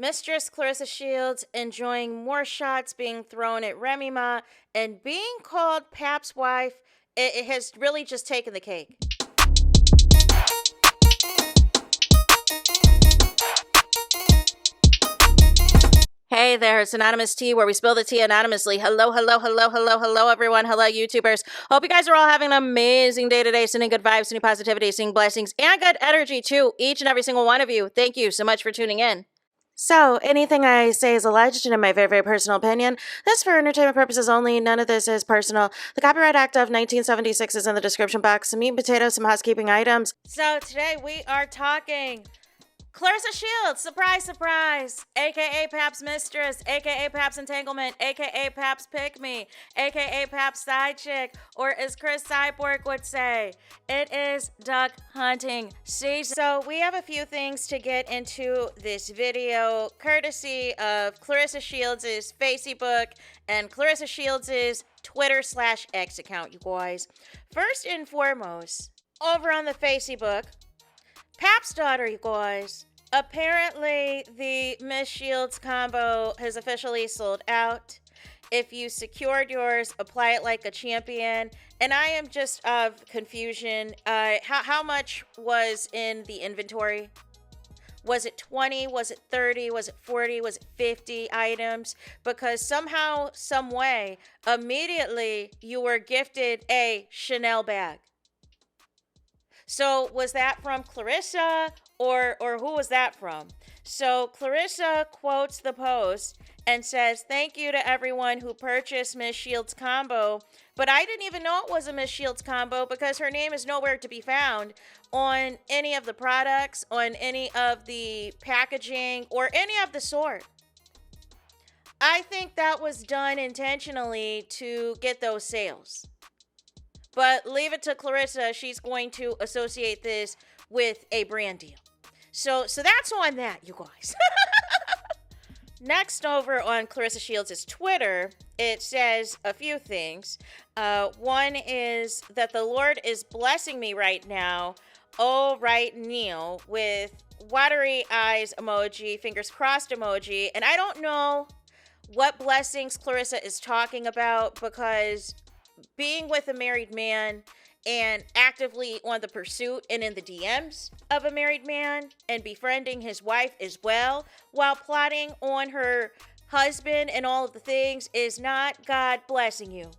Mistress Clarissa Shields enjoying more shots being thrown at REMY and being called Pap's wife. It has really just taken the cake. Hey there, it's Anonymous Tea, where we spill the tea anonymously. Hello, everyone. Hello, YouTubers. Hope you guys are all having an amazing day today, sending good vibes, sending positivity, sending blessings, and good energy to each and every single one of you. Thank you so much for tuning in. So, anything I say is alleged and in my very, very personal opinion. This is for entertainment purposes only. None of this is personal. The Copyright Act of 1976 is in the description box. Some meat and potatoes, some housekeeping items. So, today we are talking Clarissa Shields, surprise, surprise, aka Pap's mistress, aka Pap's entanglement, aka Pap's pick me, aka Pap's side chick, or as Chris Cyborg would say, it is duck hunting season. So we have a few things to get into this video, courtesy of Clarissa Shields' Facebook and Clarissa Shields' Twitter/X account, you guys. First and foremost, over on the Facebook, Pap's daughter, you guys. Apparently, the Miss Shields combo has officially sold out. If you secured yours, apply it like a champion. And I am just of confusion. How much was in the inventory? Was it 20? Was it 30? Was it 40? Was it 50 items? Because somehow, some way, immediately you were gifted a Chanel bag. So was that from Clarissa or who was that from? So Clarissa quotes the post and says, "Thank you to everyone who purchased Miss Shields combo, but I didn't even know it was a Miss Shields combo because her name is nowhere to be found on any of the products, on any of the packaging, or any of the sort." I think that was done intentionally to get those sales. But leave it to Clarissa. She's going to associate this with a brand deal. So that's on that, you guys. Next, over on Clarissa Shields' Twitter, it says a few things. One is that the Lord is blessing me right now. Oh, right, Neil, with watery eyes emoji, fingers crossed emoji. And I don't know what blessings Clarissa is talking about, because being with a married man and actively on the pursuit and in the DMs of a married man and befriending his wife as well while plotting on her husband and all of the things is not God blessing you.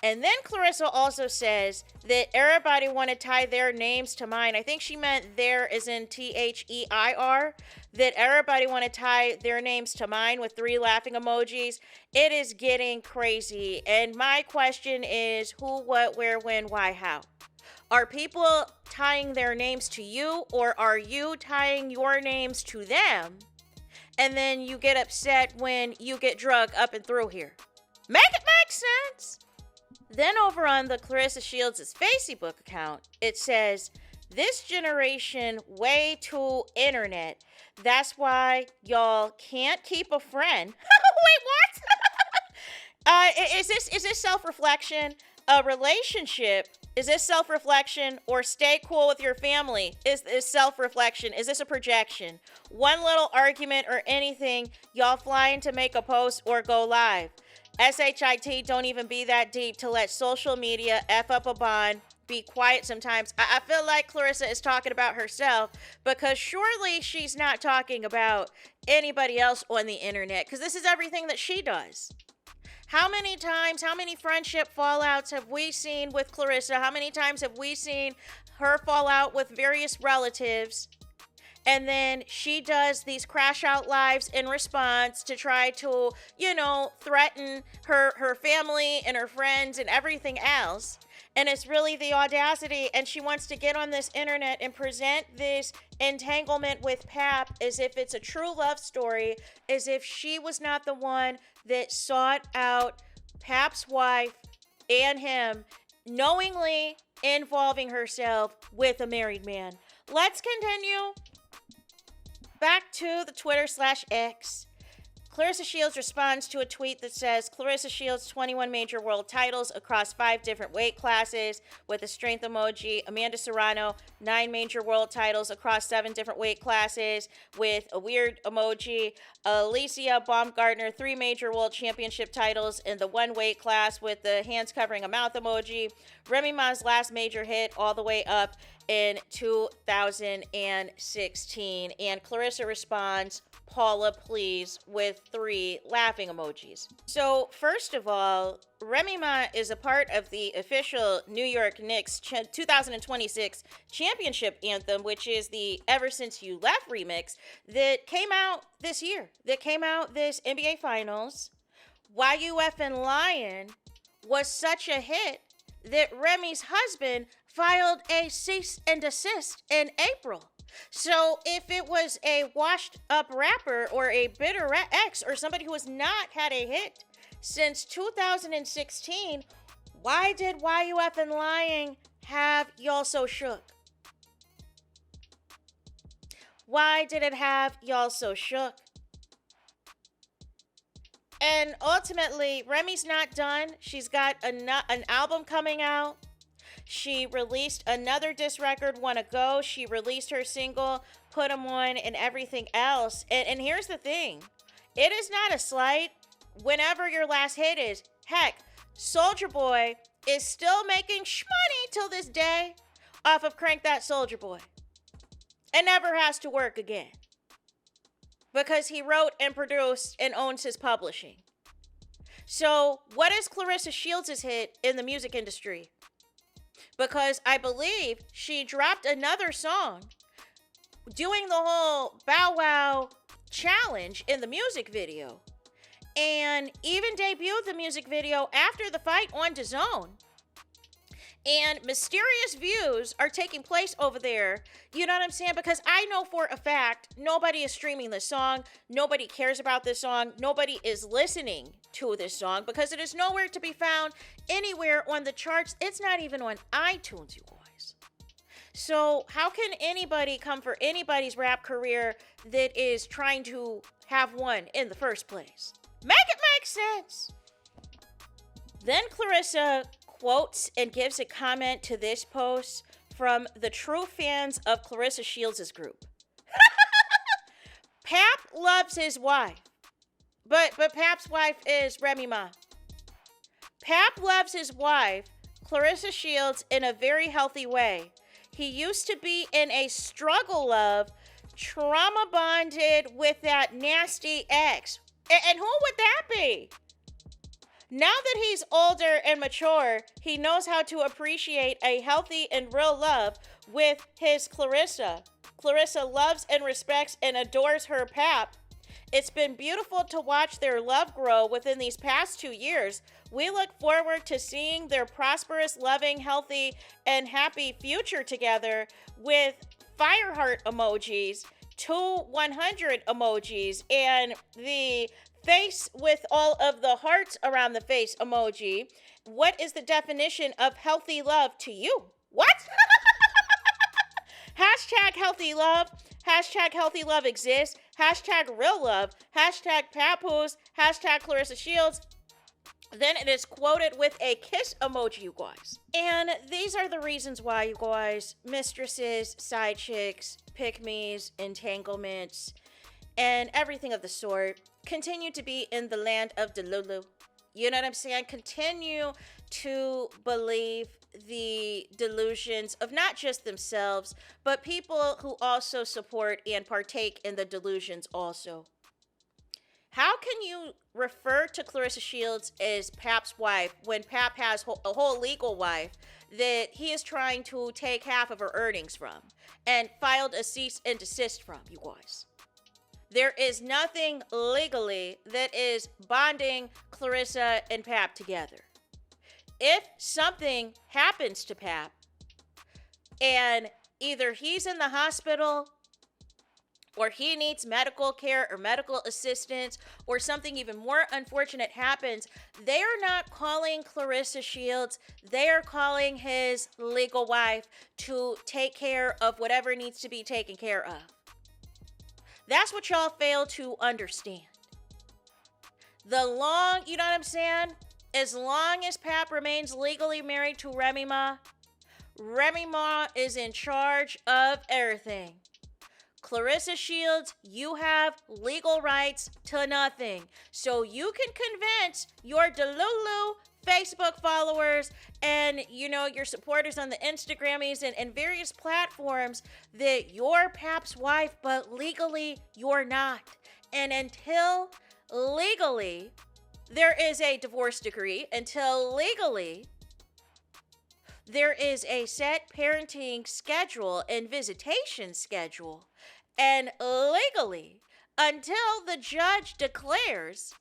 And then Clarissa also says that everybody want to tie their names to mine. I think she meant there as in THEIR, that everybody want to tie their names to mine with 3 laughing emojis. It is getting crazy. And my question is who, what, where, when, why, how? Are people tying their names to you, or are you tying your names to them? And then you get upset when you get drug up and through here. Make it make sense. Then over on the Clarissa Shields' Facebook account, it says, "This generation way too internet. That's why y'all can't keep a friend." Wait, what? Is this self-reflection? A relationship? Is this self-reflection? Or stay cool with your family? Is this self-reflection? Is this a projection? One little argument or anything, y'all flying to make a post or go live. SHIT, don't even be that deep to let social media F up a bond. Be quiet sometimes. I feel like Clarissa is talking about herself, because surely she's not talking about anybody else on the internet, because this is everything that she does. How many times, how many friendship fallouts have we seen with Clarissa? How many times have we seen her fall out with various relatives? And then she does these crash out lives in response to try to, threaten her family and her friends and everything else. And it's really the audacity. And she wants to get on this internet and present this entanglement with Pap as if it's a true love story, as if she was not the one that sought out Pap's wife and him, knowingly involving herself with a married man. Let's continue. Back to the Twitter/X. Claressa Shields responds to a tweet that says, Claressa Shields, 21 major world titles across 5 different weight classes with a strength emoji. Amanda Serrano, 9 major world titles across 7 different weight classes with a weird emoji. Alicia Baumgartner, 3 major world championship titles in the 1 weight class with the hands covering a mouth emoji. Remy Ma's last major hit all the way up in 2016. And Claressa responds, Paula, please, with 3 laughing emojis. So, first of all, Remy Ma is a part of the official New York Knicks 2026 championship anthem, which is the Ever Since You Left remix that came out this year, that came out this NBA Finals. YUF and Lion was such a hit that Remy's husband filed a cease and desist in April. So if it was a washed up rapper or a bitter ex or somebody who has not had a hit since 2016, why did YUF and Lying have Y'all So Shook? Why did it have Y'all So Shook? And ultimately, Remy's not done. She's got an album coming out. She released another diss record, Wanna Go. She released her single, Put 'Em On, and everything else. And here's the thing. It is not a slight whenever your last hit is. Heck, Soulja Boy is still making shmoney till this day off of Crank That Soulja Boy. And never has to work again. Because he wrote and produced and owns his publishing. So, what is Claressa Shields' hit in the music industry? Because I believe she dropped another song doing the whole Bow Wow challenge in the music video. And even debuted the music video after the fight on DAZN. And mysterious views are taking place over there. You know what I'm saying? Because I know for a fact, nobody is streaming this song. Nobody cares about this song. Nobody is listening to this song because it is nowhere to be found anywhere on the charts. It's not even on iTunes, you guys. So how can anybody come for anybody's rap career that is trying to have one in the first place? Make it make sense. Then Claressa quotes and gives a comment to this post from the true fans of Claressa Shields' group. Pap loves his wife, but Pap's wife is Remy Ma. Pap loves his wife, Claressa Shields, in a very healthy way. He used to be in a struggle of trauma bonded with that nasty ex. And who would that be? Now that he's older and mature, he knows how to appreciate a healthy and real love with his Claressa. Claressa loves and respects and adores her Pap. It's been beautiful to watch their love grow within these past 2 years. We look forward to seeing their prosperous, loving, healthy, and happy future together with fire heart emojis, 100 emojis, and the face with all of the hearts around the face emoji. What is the definition of healthy love to you? What? Hashtag healthy love. Hashtag healthy love exists. Hashtag real love. Hashtag papoose. Hashtag Claressa Shields. Then it is quoted with a kiss emoji, you guys. And these are the reasons why, you guys, mistresses, side chicks, pick-me's, entanglements, and everything of the sort continue to be in the land of Delulu. You know what I'm saying? Continue to believe the delusions of not just themselves, but people who also support and partake in the delusions also. How can you refer to Claressa Shields as Pap's wife when Pap has a whole legal wife that he is trying to take half of her earnings from and filed a cease and desist from, you guys? There is nothing legally that is bonding Claressa and Pap together. If something happens to Pap and either he's in the hospital or he needs medical care or medical assistance or something even more unfortunate happens, they are not calling Claressa Shields. They are calling his legal wife to take care of whatever needs to be taken care of. That's what y'all fail to understand. You know what I'm saying? As long as Pap remains legally married to Remy Ma, Remy Ma is in charge of everything. Claressa Shields, you have legal rights to nothing. So you can convince your Delulu Facebook followers and, your supporters on the Instagrammies and various platforms that you're Pap's wife, but legally you're not. And until legally there is a divorce decree, until legally there is a set parenting schedule and visitation schedule, and legally, until the judge declares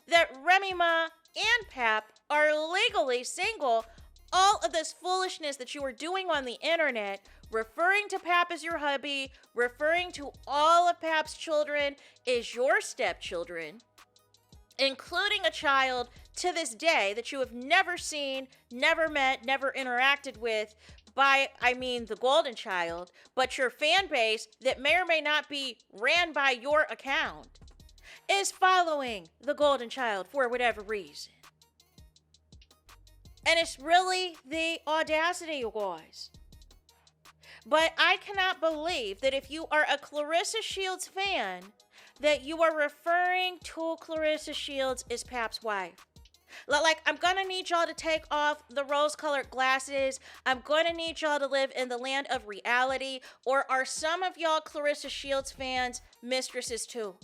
that Remy Ma and Pap are legally single, all of this foolishness that you are doing on the internet, referring to Pap as your hubby, referring to all of Pap's children as your stepchildren, including a child to this day that you have never seen, never met, never interacted with, the golden child, but your fan base that may or may not be ran by your account is following the golden child for whatever reason. And it's really the audacity, you guys. But I cannot believe that if you are a Claressa Shields fan, that you are referring to Claressa Shields as Pap's wife. Like, I'm gonna need y'all to take off the rose-colored glasses. I'm gonna need y'all to live in the land of reality. Or are some of y'all Claressa Shields fans mistresses too?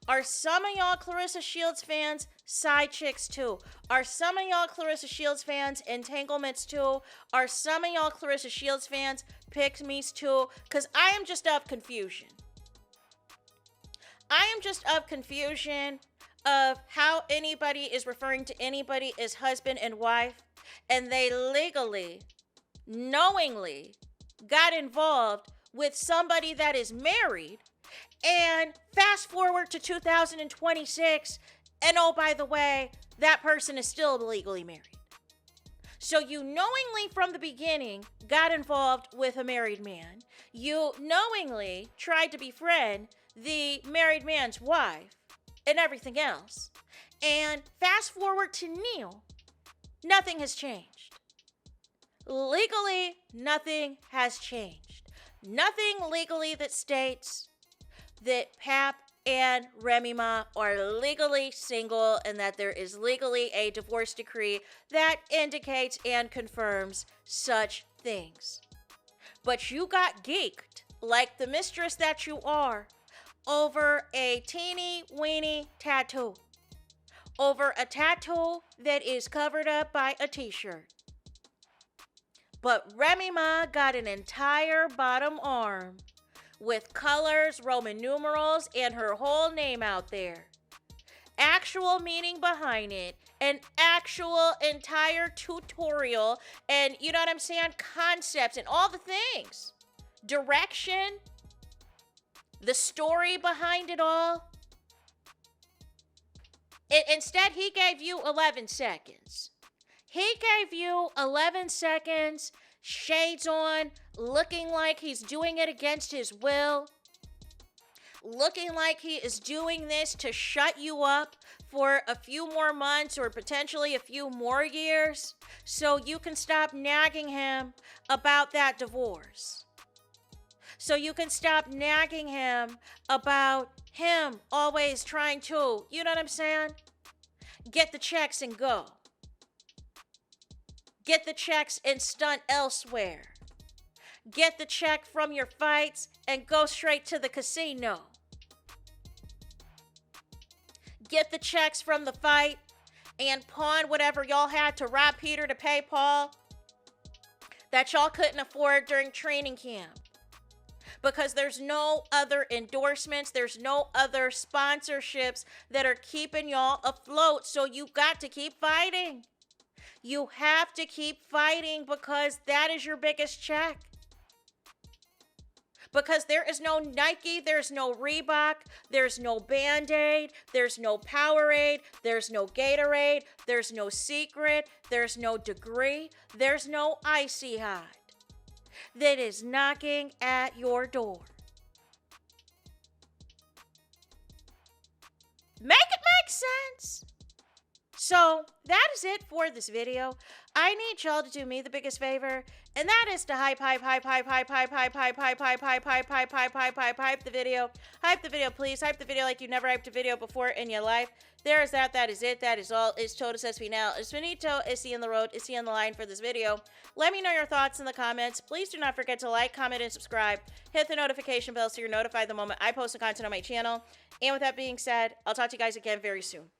Are some of y'all Claressa Shields fans side chicks too? Are some of y'all Claressa Shields fans entanglements too? Are some of y'all Claressa Shields fans pick-me's too? Because I am just of confusion. I am just of confusion of how anybody is referring to anybody as husband and wife, and they legally, knowingly got involved with somebody that is married, and fast forward to 2026, and oh, by the way, that person is still legally married. So you knowingly from the beginning got involved with a married man. You knowingly tried to befriend the married man's wife and everything else. And fast forward to Neil, nothing has changed. Legally, nothing has changed. Nothing legally that states that Pap and Remy Ma are legally single and that there is legally a divorce decree that indicates and confirms such things. But you got geeked, like the mistress that you are, over a teeny weeny tattoo. Over a tattoo that is covered up by a t-shirt. But Remy Ma got an entire bottom arm with colors, Roman numerals, and her whole name out there. Actual meaning behind it, an actual entire tutorial, and you know what I'm saying, concepts and all the things. Direction, the story behind it all. Instead, he gave you 11 seconds. He gave you 11 seconds, shades on, looking like he's doing it against his will, looking like he is doing this to shut you up for a few more months or potentially a few more years so you can stop nagging him about that divorce. So you can stop nagging him about him always trying to, you know what I'm saying? Get the checks and go. Get the checks and stunt elsewhere. Get the check from your fights and go straight to the casino. Get the checks from the fight and pawn whatever y'all had to rob Peter to pay Paul that y'all couldn't afford during training camp. Because there's no other endorsements, there's no other sponsorships that are keeping y'all afloat, so you got to keep fighting. You have to keep fighting because that is your biggest check. Because there is no Nike, there's no Reebok, there's no Band-Aid, there's no Powerade, there's no Gatorade, there's no Secret, there's no Degree, there's no Icy Hot that is knocking at your door. Make it make sense. So that is it for this video. I need y'all to do me the biggest favor, and that is to hype the video. Hype the video, please. Hype the video like you never hyped a video before in your life. There is that. That is it. That is all. It's Toto says final. It's finito. Is he on the road? Is he on the line for this video? Let me know your thoughts in the comments. Please do not forget to like, comment, and subscribe. Hit the notification bell so you're notified the moment I post the content on my channel. And with that being said, I'll talk to you guys again very soon.